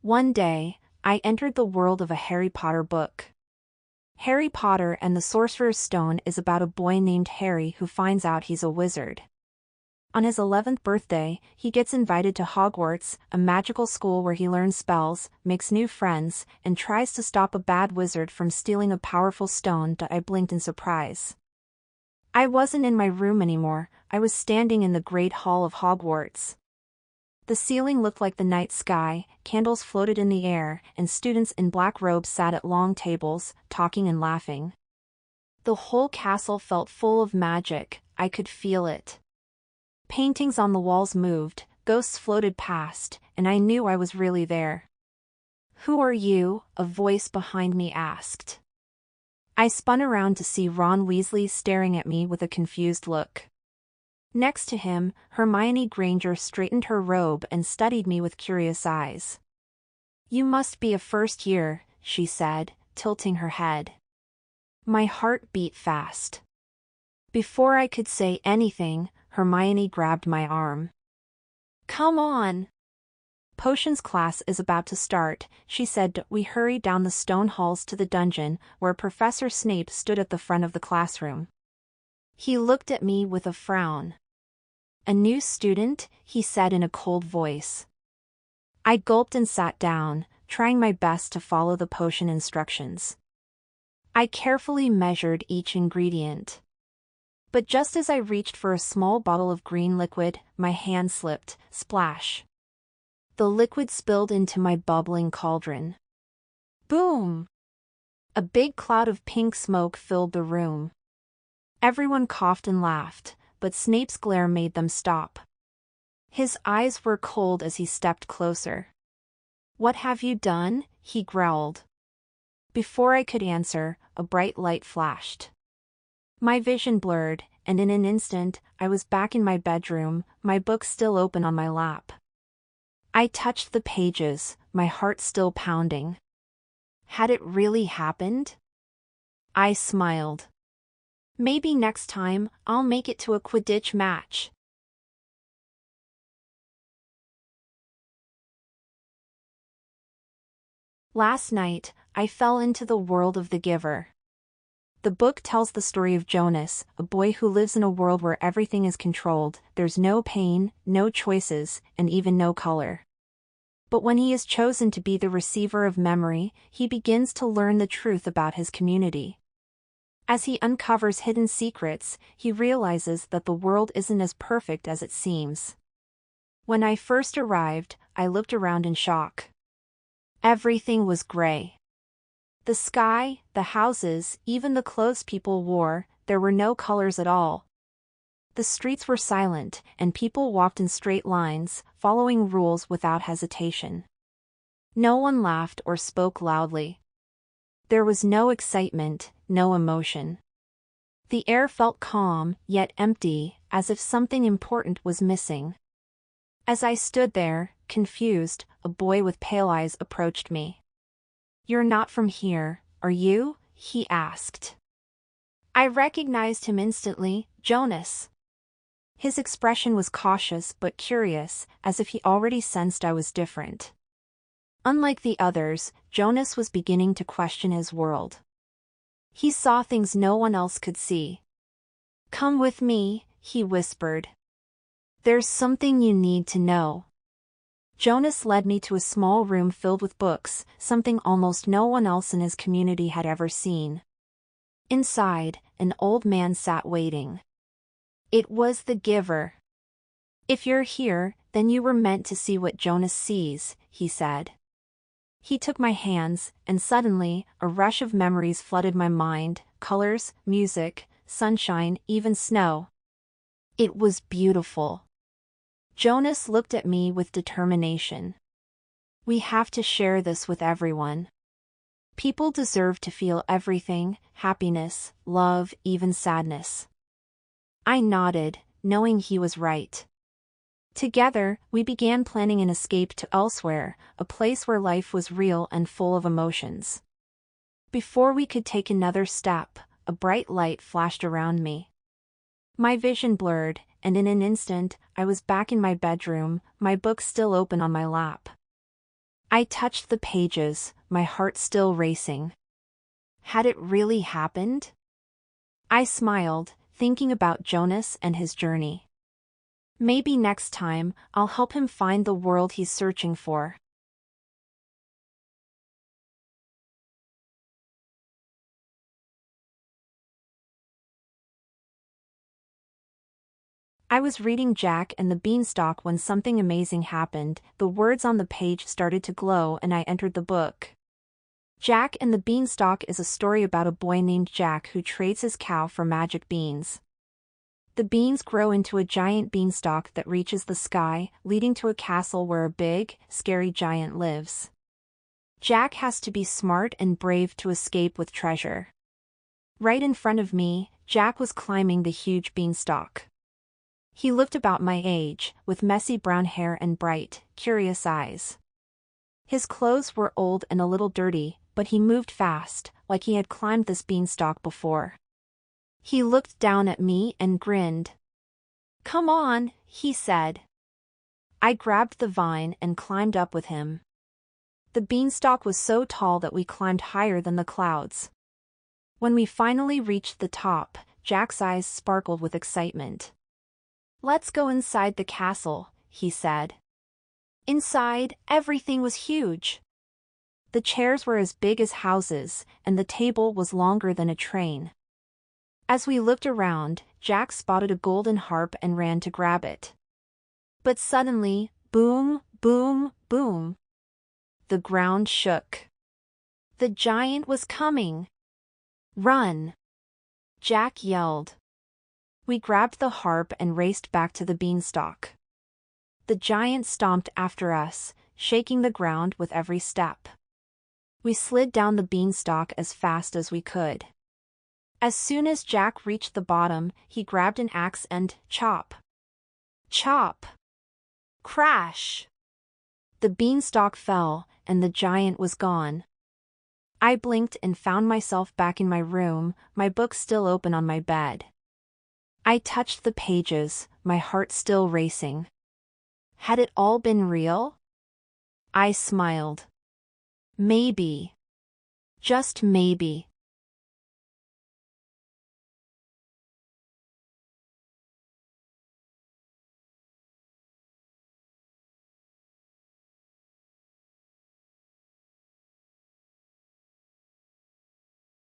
One day, I entered the world of a Harry Potter book. Harry Potter and the Sorcerer's Stone is about a boy named Harry who finds out he's a wizard. On his 11th birthday, he gets invited to Hogwarts, a magical school where he learns spells, makes new friends, and tries to stop a bad wizard from stealing a powerful stone. I blinked in surprise. I wasn't in my room anymore, I was standing in the Great Hall of Hogwarts. The ceiling looked like the night sky, candles floated in the air, and students in black robes sat at long tables, talking and laughing. The whole castle felt full of magic, I could feel it. Paintings on the walls moved, ghosts floated past, and I knew I was really there. "Who are you?" a voice behind me asked. I spun around to see Ron Weasley staring at me with a confused look. Next to him, Hermione Granger straightened her robe and studied me with curious eyes. "You must be a first year," she said, tilting her head. My heart beat fast. Before I could say anything, Hermione grabbed my arm. "Come on! Potions class is about to start," she said. We hurried down the stone halls to the dungeon, where Professor Snape stood at the front of the classroom. He looked at me with a frown. "A new student?" he said in a cold voice. I gulped and sat down, trying my best to follow the potion instructions. I carefully measured each ingredient. But just as I reached for a small bottle of green liquid, my hand slipped, splash. The liquid spilled into my bubbling cauldron. Boom! A big cloud of pink smoke filled the room. Everyone coughed and laughed, but Snape's glare made them stop. His eyes were cold as he stepped closer. "What have you done?" he growled. Before I could answer, a bright light flashed. My vision blurred, and in an instant, I was back in my bedroom, my book still open on my lap. I touched the pages, my heart still pounding. Had it really happened? I smiled. Maybe next time, I'll make it to a Quidditch match. Last night, I fell into the world of The Giver. The book tells the story of Jonas, a boy who lives in a world where everything is controlled, there's no pain, no choices, and even no color. But when he is chosen to be the receiver of memory, he begins to learn the truth about his community. As he uncovers hidden secrets, he realizes that the world isn't as perfect as it seems. When I first arrived, I looked around in shock. Everything was gray. The sky, the houses, even the clothes people wore, there were no colors at all. The streets were silent, and people walked in straight lines, following rules without hesitation. No one laughed or spoke loudly. There was no excitement, no emotion. The air felt calm, yet empty, as if something important was missing. As I stood there, confused, a boy with pale eyes approached me. "You're not from here, are you?" he asked. I recognized him instantly, Jonas. His expression was cautious but curious, as if he already sensed I was different. Unlike the others, Jonas was beginning to question his world. He saw things no one else could see. "Come with me," he whispered. "There's something you need to know." Jonas led me to a small room filled with books, something almost no one else in his community had ever seen. Inside, an old man sat waiting. It was the Giver. "If you're here, then you were meant to see what Jonas sees," he said. He took my hands, and suddenly, a rush of memories flooded my mind, colors, music, sunshine, even snow. It was beautiful. Jonas looked at me with determination. "We have to share this with everyone. People deserve to feel everything, happiness, love, even sadness." I nodded, knowing he was right. Together, we began planning an escape to elsewhere, a place where life was real and full of emotions. Before we could take another step, a bright light flashed around me. My vision blurred, and in an instant, I was back in my bedroom, my book still open on my lap. I touched the pages, my heart still racing. Had it really happened? I smiled, thinking about Jonas and his journey. Maybe next time, I'll help him find the world he's searching for. I was reading Jack and the Beanstalk when something amazing happened. The words on the page started to glow and I entered the book. Jack and the Beanstalk is a story about a boy named Jack who trades his cow for magic beans. The beans grow into a giant beanstalk that reaches the sky, leading to a castle where a big, scary giant lives. Jack has to be smart and brave to escape with treasure. Right in front of me, Jack was climbing the huge beanstalk. He looked about my age, with messy brown hair and bright, curious eyes. His clothes were old and a little dirty, but he moved fast, like he had climbed this beanstalk before. He looked down at me and grinned. "Come on," he said. I grabbed the vine and climbed up with him. The beanstalk was so tall that we climbed higher than the clouds. When we finally reached the top, Jack's eyes sparkled with excitement. "Let's go inside the castle," he said. Inside, everything was huge. The chairs were as big as houses, and the table was longer than a train. As we looked around, Jack spotted a golden harp and ran to grab it. But suddenly, boom, boom, boom. The ground shook. The giant was coming. "Run!" Jack yelled. We grabbed the harp and raced back to the beanstalk. The giant stomped after us, shaking the ground with every step. We slid down the beanstalk as fast as we could. As soon as Jack reached the bottom, he grabbed an axe and chop. Chop! Crash! The beanstalk fell, and the giant was gone. I blinked and found myself back in my room, my book still open on my bed. I touched the pages, my heart still racing. Had it all been real? I smiled. Maybe. Just maybe.